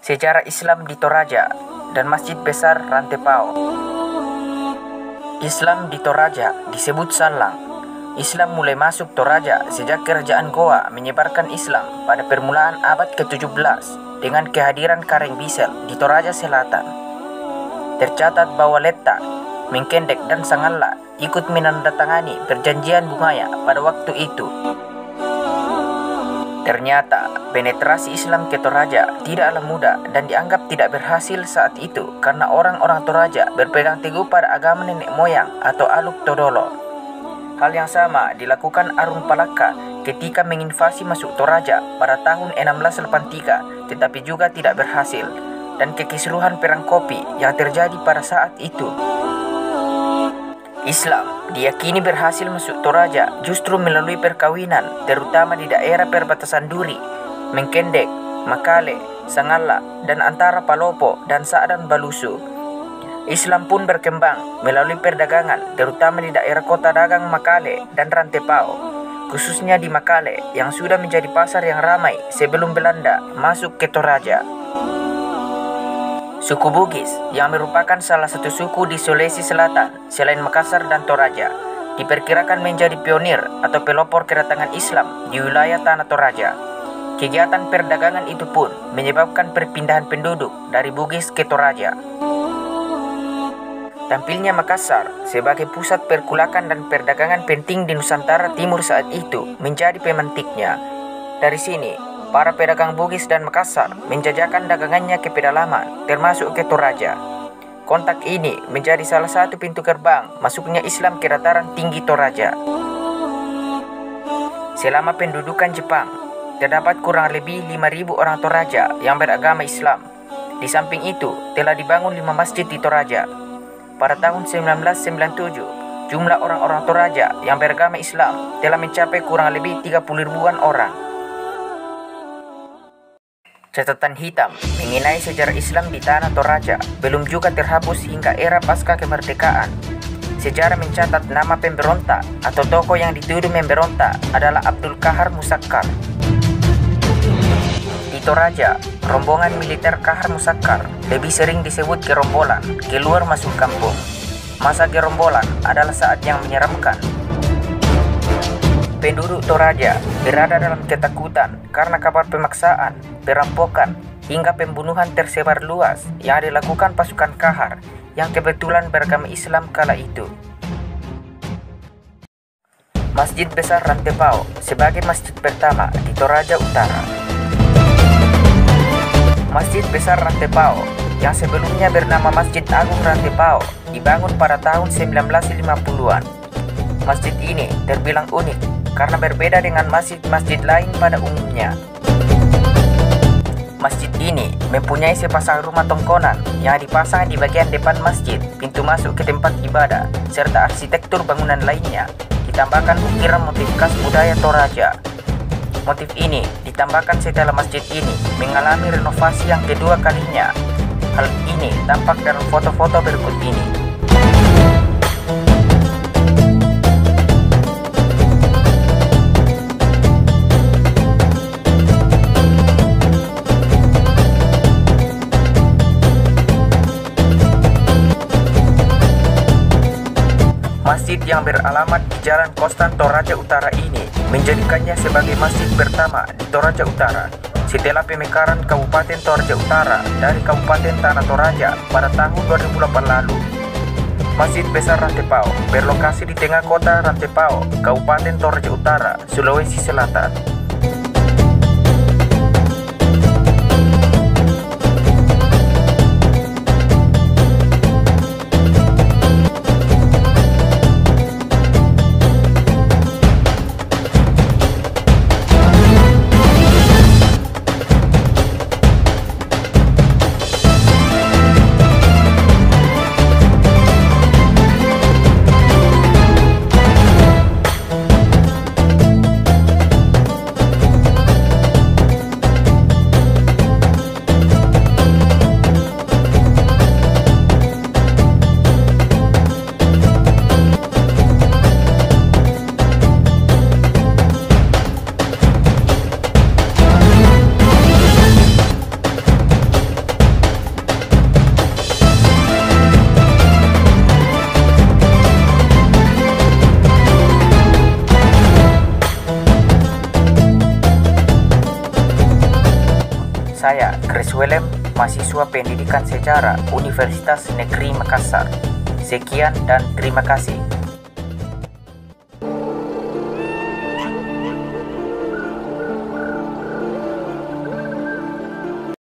Sejarah Islam di Toraja dan Masjid Besar Rantepao. Islam di Toraja disebut Salang. Islam mulai masuk Toraja sejak kerajaan Goa menyebarkan Islam pada permulaan abad ke-17 dengan kehadiran Kareng Bisel di Toraja Selatan. Tercatat bahwa Letak, Mengkendek dan Sangalla ikut menandatangani perjanjian Bungaya pada waktu itu. Ternyata penetrasi Islam ke Toraja tidaklah mudah dan dianggap tidak berhasil saat itu karena orang-orang Toraja berpegang teguh pada agama nenek moyang atau Aluk Todolo. Hal yang sama dilakukan Arung Palaka ketika menginvasi masuk Toraja pada tahun 1683 tetapi juga tidak berhasil, dan kekisruhan Perang Kopi yang terjadi pada saat itu. Islam diyakini berhasil masuk Toraja justru melalui perkawinan, terutama di daerah perbatasan Duri, Mengkendek, Makale, Sangalla, dan antara Palopo dan Sa'dan Balusu. Islam pun berkembang melalui perdagangan, terutama di daerah kota dagang Makale dan Rantepao, khususnya di Makale yang sudah menjadi pasar yang ramai sebelum Belanda masuk ke Toraja. Suku Bugis yang merupakan salah satu suku di Sulawesi Selatan selain Makassar dan Toraja diperkirakan menjadi pionir atau pelopor kedatangan Islam di wilayah tanah Toraja. Kegiatan perdagangan itu pun menyebabkan perpindahan penduduk dari Bugis ke Toraja. Tampilnya Makassar sebagai pusat perkulakan dan perdagangan penting di Nusantara Timur saat itu menjadi pemantiknya. Dari sini, para pedagang Bugis dan Makassar menjajakan dagangannya ke pedalaman, termasuk ke Toraja. Kontak ini menjadi salah satu pintu gerbang masuknya Islam ke dataran tinggi Toraja. Selama pendudukan Jepang, terdapat kurang lebih 5.000 orang Toraja yang beragama Islam. Di samping itu, telah dibangun 5 masjid di Toraja. Pada tahun 1997, jumlah orang-orang Toraja yang beragama Islam telah mencapai kurang lebih 30 ribuan orang. Catatan hitam mengenai sejarah Islam di tanah Toraja belum juga terhapus hingga era pasca kemerdekaan. Sejarah mencatat nama pemberontak atau tokoh yang dituduh memberontak adalah Abdul Kahar Musakkar. Di Toraja, rombongan militer Kahar Musakkar lebih sering disebut gerombolan keluar masuk kampung. Masa gerombolan adalah saat yang menyeramkan. Penduduk Toraja berada dalam ketakutan karena kabar pemaksaan, perampokan, hingga pembunuhan tersebar luas yang dilakukan pasukan Kahar yang kebetulan beragama Islam kala itu. Masjid Besar Rantepao sebagai masjid pertama di Toraja Utara. Masjid Besar Rantepao yang sebelumnya bernama Masjid Agung Rantepao dibangun pada tahun 1950-an. Masjid ini terbilang unik karena berbeda dengan masjid-masjid lain pada umumnya. Masjid ini mempunyai sepasang rumah tongkonan yang dipasang di bagian depan masjid, pintu masuk ke tempat ibadah, serta arsitektur bangunan lainnya, ditambahkan ukiran motif khas budaya Toraja. Motif ini ditambahkan setelah masjid ini mengalami renovasi yang kedua kalinya. Hal ini tampak dalam foto-foto berikut ini. Masjid yang beralamat di Jalan Kostan Toraja Utara ini menjadikannya sebagai masjid pertama di Toraja Utara setelah pemekaran Kabupaten Toraja Utara dari Kabupaten Tanah Toraja pada tahun 2008 lalu. Masjid Besar Rantepao berlokasi di tengah kota Rantepao, Kabupaten Toraja Utara, Sulawesi Selatan. Saya, Chris Willem, mahasiswa Pendidikan Sejarah Universitas Negeri Makassar. Sekian dan terima kasih.